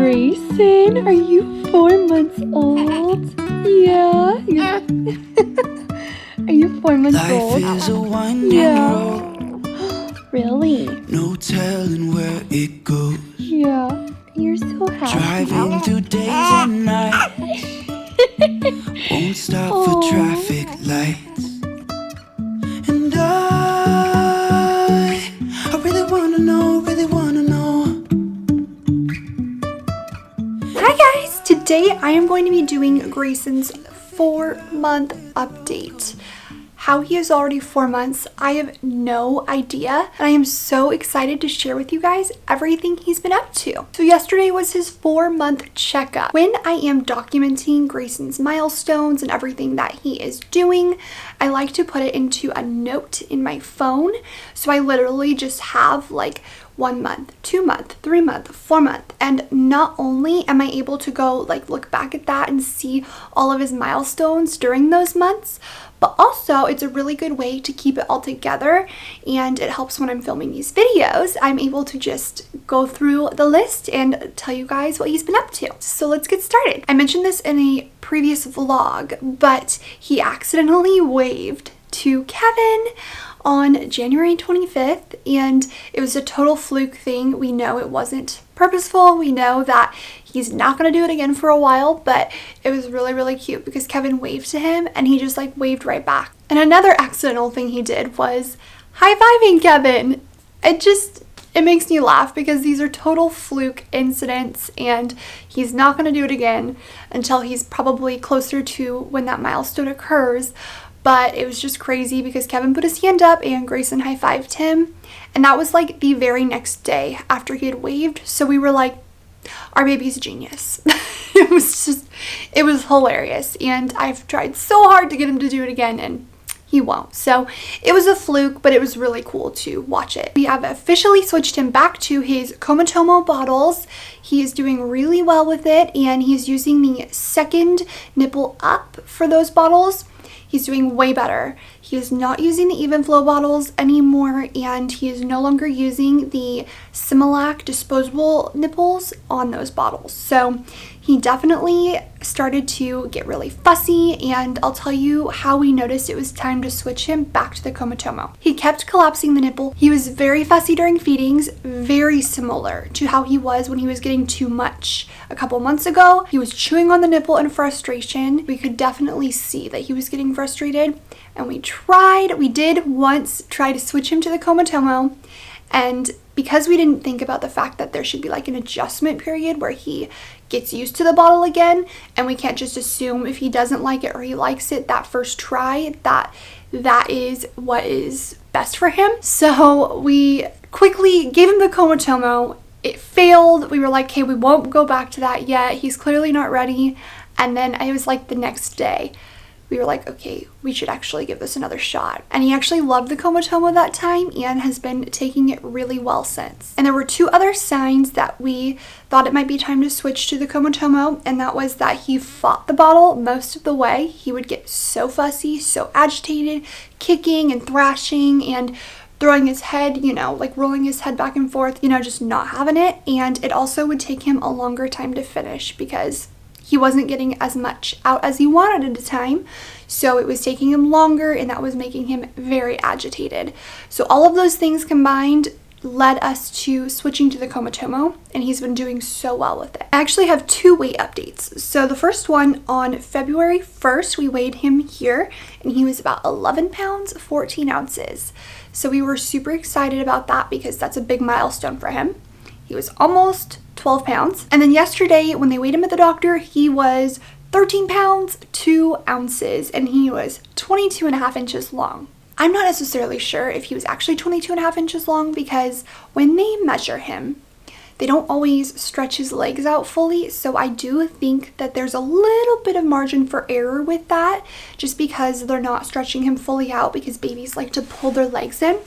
Grayson, are you 4 months old? Yeah. Are you 4 months old? Life is a winding road. Really? No telling where it goes. Yeah. You're so happy. Driving through days and nights. Won't stop for traffic lights. And I really wanna know, Hi guys! Today I am going to be doing Grayson's 4-month update. How he is already 4 months, I have no idea, and I am so excited to share with you guys everything he's been up to. So yesterday was his 4-month checkup. When I am documenting Grayson's milestones and everything that he is doing, I like to put it into a note in my phone. So I literally just have like 1 month, 2 month, 3 month, 4 month, and not only am I able to go like look back at that and see all of his milestones during those months, but also it's a really good way to keep it all together, and it helps when I'm filming these videos. I'm able to just go through the list and tell you guys what he's been up to. So let's get started. I mentioned this in a previous vlog, but he accidentally waved to Kevin on January 25th, and it was a total fluke thing. We know it wasn't purposeful. We know that he's not going to do it again for a while, but it was really cute because Kevin waved to him and he just like waved right back. And another accidental thing he did was high-fiving Kevin. It makes me laugh because these are total fluke incidents, and he's not going to do it again until he's probably closer to when that milestone occurs. But it was just crazy because Kevin put his hand up and Grayson high-fived him. And that was like the very next day after he had waved. So we were like, our baby's a genius. It was hilarious. And I've tried so hard to get him to do it again, and he won't. So it was a fluke, but it was really cool to watch it. We have officially switched him back to his Comotomo bottles. He is doing really well with it, and he's using the second nipple up for those bottles. He's doing way better. He is not using the even flow bottles anymore, and he is no longer using the Similac disposable nipples on those bottles. So he definitely started to get really fussy, and I'll tell you how we noticed it was time to switch him back to the Comotomo. He kept collapsing the nipple. He was very fussy during feedings, very similar to how he was when he was getting too much. A couple months ago, he was chewing on the nipple in frustration. We could definitely see that he was getting frustrated, and we did once try to switch him to the Comotomo, and because we didn't think about the fact that there should be like an adjustment period where he gets used to the bottle again, and we can't just assume if he doesn't like it or he likes it that first try that is what is best for him. So we quickly gave him the Comotomo. It failed. We were like, okay, we won't go back to that yet. He's clearly not ready. And then it was like the next day, we were like, okay, we should actually give this another shot. And he actually loved the Comotomo that time and has been taking it really well since. And there were 2 other signs that we thought it might be time to switch to the Comotomo, and that was that he fought the bottle most of the way. He would get so fussy, so agitated, kicking and thrashing and throwing his head, like rolling his head back and forth, just not having it. And it also would take him a longer time to finish because he wasn't getting as much out as he wanted at the time. So it was taking him longer, and that was making him very agitated. So all of those things combined led us to switching to the Comotomo, and he's been doing so well with it. I actually have 2 weight updates. So the first one, on February 1st, we weighed him here, and he was about 11 pounds, 14 ounces. So we were super excited about that because that's a big milestone for him. He was almost 12 pounds. And then yesterday, when they weighed him at the doctor, he was 13 pounds, 2 ounces, and he was 22 and a half inches long. I'm not necessarily sure if he was actually 22 and a half inches long because when they measure him, they don't always stretch his legs out fully. So I do think that there's a little bit of margin for error with that, just because they're not stretching him fully out because babies like to pull their legs in.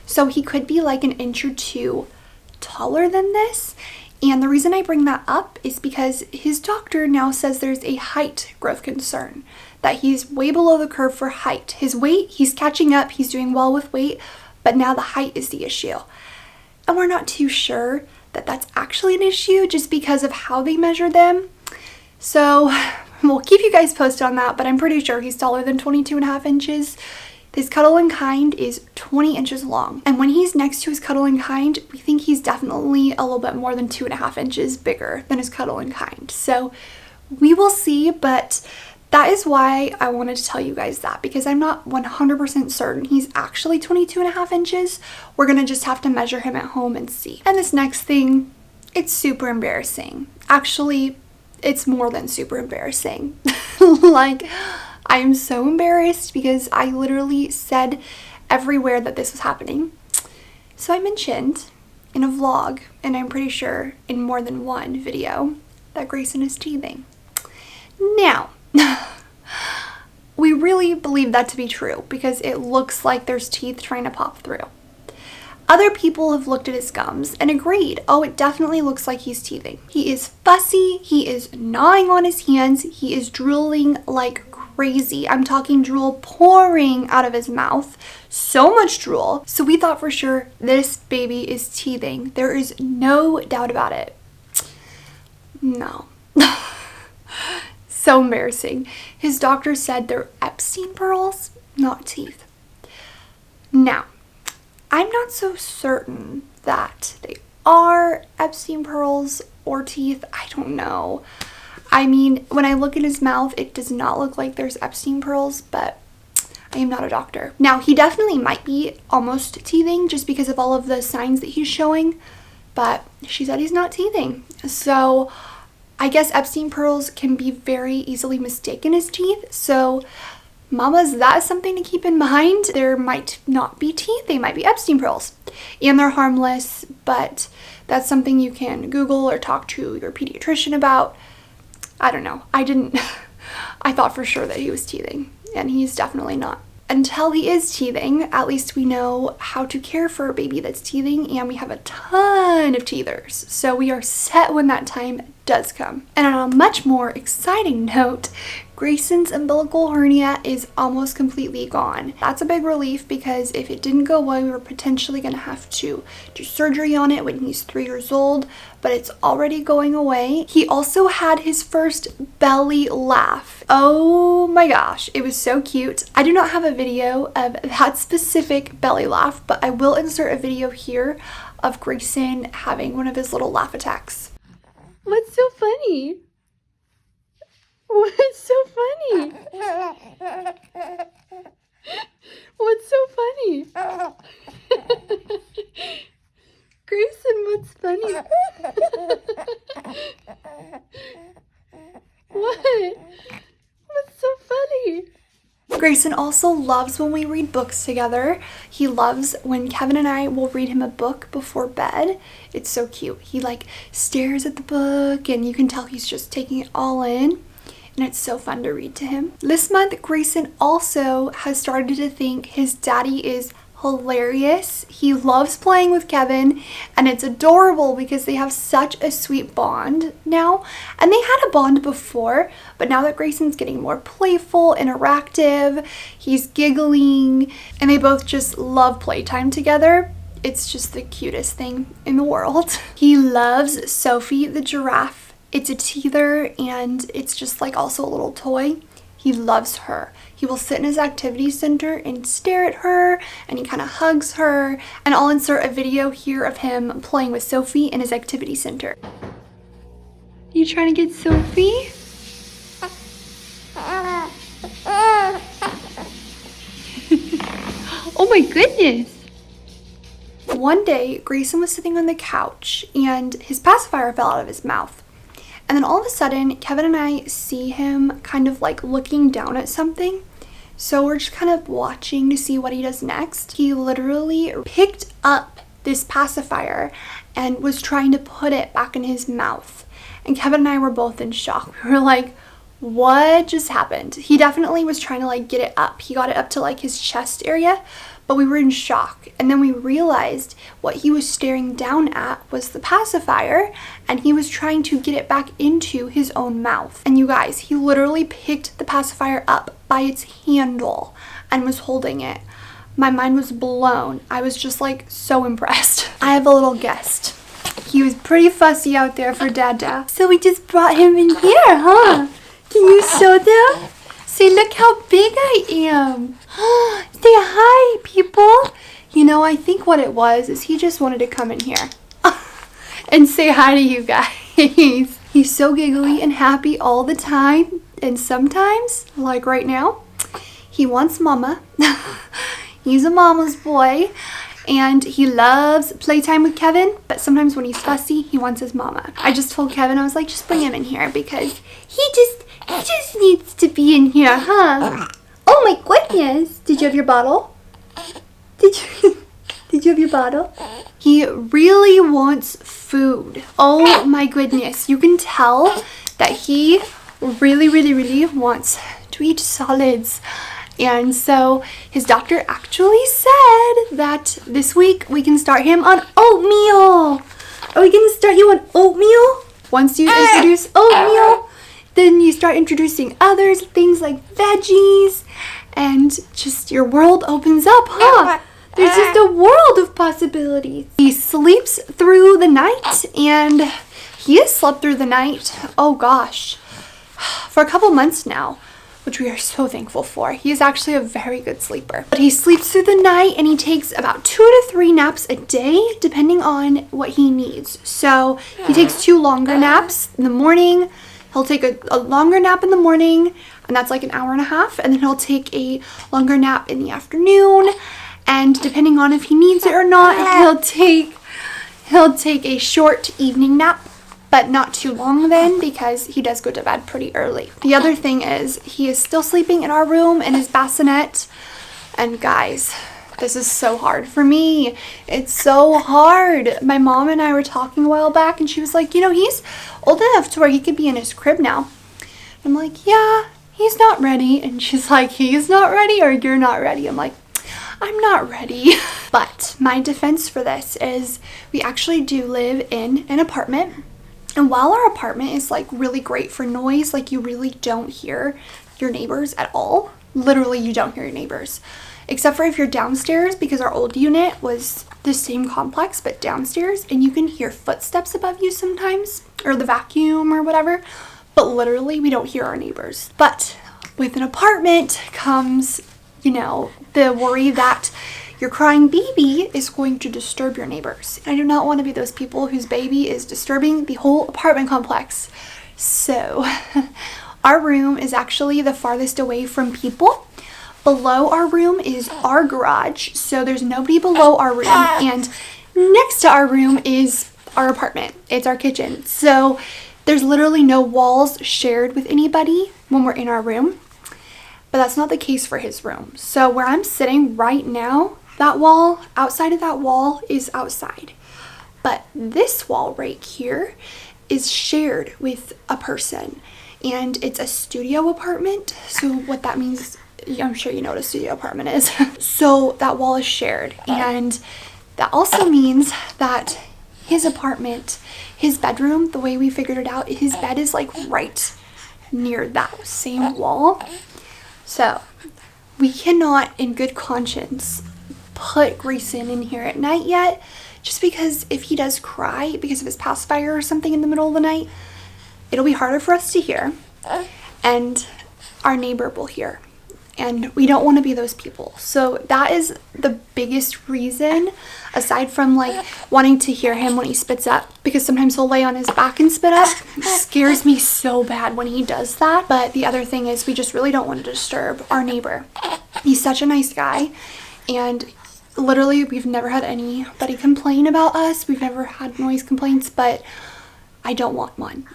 So he could be like an inch or 2 taller than this. And the reason I bring that up is because his doctor now says there's a height growth concern, that he's way below the curve for height. His weight, he's catching up, he's doing well with weight, but now the height is the issue. And we're not too sure that that's actually an issue just because of how they measure them. So we'll keep you guys posted on that, but I'm pretty sure he's taller than 22.5 inches. His cuddle and kind is 20 inches long. And when he's next to his cuddle and kind, we think he's definitely a little bit more than 2.5 inches bigger than his cuddle and kind. So we will see, but that is why I wanted to tell you guys that, because I'm not 100% certain he's actually 22.5 inches. We're gonna just have to measure him at home and see. And this next thing, it's super embarrassing. Actually, it's more than super embarrassing. Like, I am so embarrassed because I literally said everywhere that this was happening. So I mentioned in a vlog, and I'm pretty sure in more than one video, that Grayson is teething. Now, we really believe that to be true because it looks like there's teeth trying to pop through. Other people have looked at his gums and agreed, oh, it definitely looks like he's teething. He is fussy, he is gnawing on his hands, he is drooling like crazy. I'm talking drool pouring out of his mouth. So much drool. So we thought for sure this baby is teething. There is no doubt about it. No. So embarrassing. His doctor said they're Epstein pearls, not teeth. Now, I'm not so certain that they are Epstein pearls or teeth. I don't know. I mean, when I look at his mouth, it does not look like there's Epstein pearls, but I am not a doctor. Now, he definitely might be almost teething just because of all of the signs that he's showing, but she said he's not teething. So I guess Epstein pearls can be very easily mistaken as teeth. So mamas, that is something to keep in mind. There might not be teeth, they might be Epstein pearls. And they're harmless, but that's something you can Google or talk to your pediatrician about. I don't know. I thought for sure that he was teething, and he's definitely not. Until he is teething, at least we know how to care for a baby that's teething, and we have a ton of teethers. So we are set when that time does come. And on a much more exciting note, Grayson's umbilical hernia is almost completely gone. That's a big relief because if it didn't go away, we were potentially going to have to do surgery on it when he's 3 years old, but it's already going away. He also had his first belly laugh. Oh my gosh, it was so cute. I do not have a video of that specific belly laugh, but I will insert a video here of Grayson having one of his little laugh attacks. What's so funny? What's so funny? What's so funny? Grayson, what's funny? What? What's so funny? Grayson also loves when we read books together. He loves when Kevin and I will read him a book before bed. It's so cute. He like stares at the book and you can tell he's just taking it all in. And it's so fun to read to him. This month, Grayson also has started to think his daddy is hilarious. He loves playing with Kevin, and it's adorable because they have such a sweet bond now. And they had a bond before, but now that Grayson's getting more playful, interactive, he's giggling, and they both just love playtime together. It's just the cutest thing in the world. He loves Sophie the giraffe. It's a teether and it's just like also a little toy. He loves her. He will sit in his activity center and stare at her, and he kind of hugs her. And I'll insert a video here of him playing with Sophie in his activity center. You trying to get Sophie? Oh my goodness. One day, Grayson was sitting on the couch and his pacifier fell out of his mouth. And then all of a sudden, Kevin and I see him kind of like looking down at something. So we're just kind of watching to see what he does next. He literally picked up this pacifier and was trying to put it back in his mouth. And Kevin and I were both in shock. We were like, what just happened? He definitely was trying to like get it up. He got it up to like his chest area, but we were in shock. And then we realized what he was staring down at was the pacifier, and he was trying to get it back into his own mouth. And you guys, he literally picked the pacifier up by its handle and was holding it. My mind was blown. I was just like so impressed. I have a little guest. He was pretty fussy out there for Dada. So we just brought him in here, huh? Can you show them? Say, look how big I am. Say hi, people. You know, I think what it was is he just wanted to come in here and say hi to you guys. He's so giggly and happy all the time. And sometimes, like right now, he wants mama. He's a mama's boy. And he loves playtime with Kevin, but sometimes when he's fussy, he wants his mama. I just told Kevin, I was like, just bring him in here because he just needs to be in here, huh? Oh my goodness. Did you have your bottle? Did you have your bottle? He really wants food. Oh my goodness. You can tell that he really wants to eat solids. And so his doctor actually said that this week we can start him on oatmeal. Are we going to start you on oatmeal? Once you introduce oatmeal, then you start introducing others, things like veggies, and just your world opens up, huh? There's just a world of possibilities. He sleeps through the night, and he has slept through the night, oh gosh, for a couple months now, which we are so thankful for. He is actually a very good sleeper. But he sleeps through the night and he takes about 2 to 3 naps a day, depending on what he needs. So he takes 2 longer naps in the morning. He'll take a longer nap in the morning, and that's like an hour and a half. And then he'll take a longer nap in the afternoon. And depending on if he needs it or not, he'll take a short evening nap. But not too long then, because he does go to bed pretty early. The other thing is he is still sleeping in our room in his bassinet. And guys, this is so hard for me. It's so hard. My mom and I were talking a while back and she was like, you know, he's old enough to where he could be in his crib now. I'm like, yeah, he's not ready. And she's like, he's not ready or you're not ready. I'm like, I'm not ready. But my defense for this is we actually do live in an apartment. And while our apartment is like really great for noise, like you really don't hear your neighbors at all. Literally, you don't hear your neighbors. Except for if you're downstairs, because our old unit was the same complex, but downstairs. And you can hear footsteps above you sometimes, or the vacuum or whatever. But literally, we don't hear our neighbors. But with an apartment comes, you know, the worry that your crying baby is going to disturb your neighbors. I do not want to be those people whose baby is disturbing the whole apartment complex. So our room is actually the farthest away from people. Below our room is our garage. So there's nobody below our room. And next to our room is our apartment. It's our kitchen. So there's literally no walls shared with anybody when we're in our room. But that's not the case for his room. So where I'm sitting right now, that wall, outside of that wall is outside. But this wall right here is shared with a person. And it's a studio apartment. So what that means, I'm sure you know what a studio apartment is. So that wall is shared. And that also means that his apartment, his bedroom, the way we figured it out, his bed is like right near that same wall. So we cannot in good conscience put Grayson in here at night yet, just because if he does cry because of his pacifier or something in the middle of the night, it'll be harder for us to hear and our neighbor will hear, and we don't want to be those people. So that is the biggest reason, aside from like wanting to hear him when he spits up, because sometimes he'll lay on his back and spit up. It scares me so bad when he does that. But the other thing is we just really don't want to disturb our neighbor. He's such a nice guy, and literally we've never had anybody complain about us. We've never had noise complaints, but I don't want one.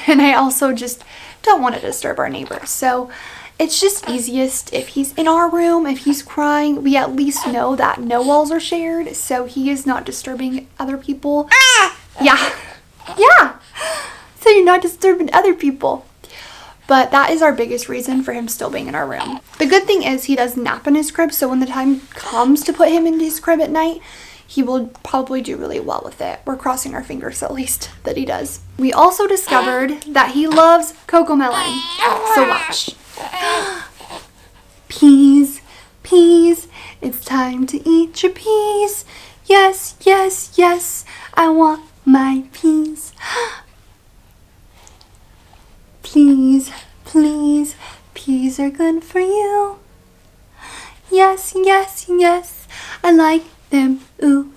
And I also just don't want to disturb our neighbors. So it's just easiest if he's in our room, if he's crying, we at least know that no walls are shared, so he is not disturbing other people. Yeah. So you're not disturbing other people. But that is our biggest reason for him still being in our room. The good thing is he does nap in his crib, so when the time comes to put him in his crib at night, he will probably do really well with it. We're crossing our fingers at least that he does. We also discovered that he loves Cocomelon. So watch. Peas, peas, it's time to eat your peas. Yes, yes, yes, I want my peas. Please, please, peas are good for you. Yes, yes, yes, I like them, ooh.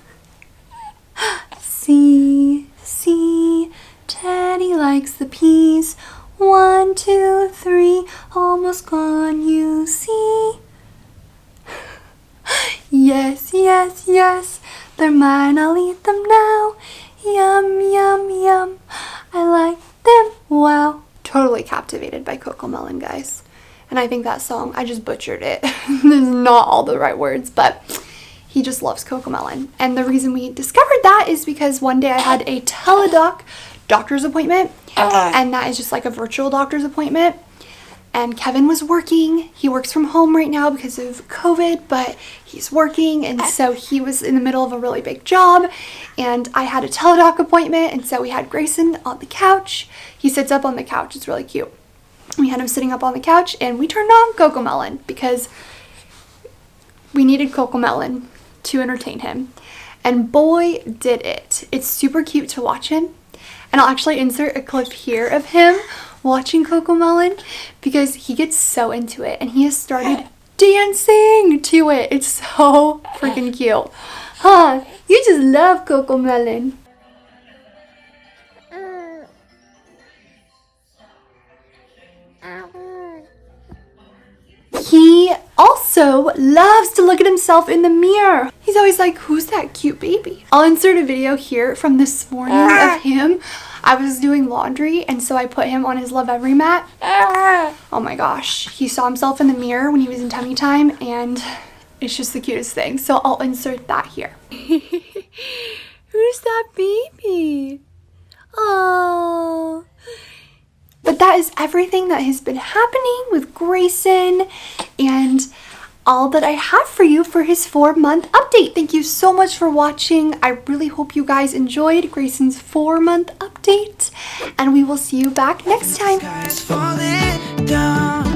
See, see, Teddy likes the peas. 1, 2, 3, almost gone, you see. Yes, yes, yes, they're mine, I'll eat them now. Yum, yum, yum, I like them, wow. Totally captivated by Cocomelon, guys. And I think that song, I just butchered it. There's not all the right words, but he just loves Cocomelon. And the reason we discovered that is because one day I had a teledoc doctor's appointment, and that is just like a virtual doctor's appointment. And Kevin was working. He works from home right now because of COVID, but he's working, and so he was in the middle of a really big job. And I had a teledoc appointment, and so we had Grayson on the couch. He sits up on the couch. It's really cute. We had him sitting up on the couch, and we turned on Cocomelon because we needed Cocomelon to entertain him. And boy, did it. It's super cute to watch him. And I'll actually insert a clip here of him watching Cocomelon because he gets so into it, and he has started dancing to it. It's so freaking cute. Huh? You just love Cocomelon. He also loves to look at himself in the mirror. He's always like, who's that cute baby? I'll insert a video here from this morning of him. I was doing laundry, and so I put him on his Love Every mat. Oh my gosh. He saw himself in the mirror when he was in tummy time, and it's just the cutest thing. So I'll insert that here. Who's that baby? Oh. But that is everything that has been happening with Grayson and all that I have for you for his 4-month update. Thank you so much for watching. I really hope you guys enjoyed Grayson's 4-month update, and we will see you back next time. Sky's falling down.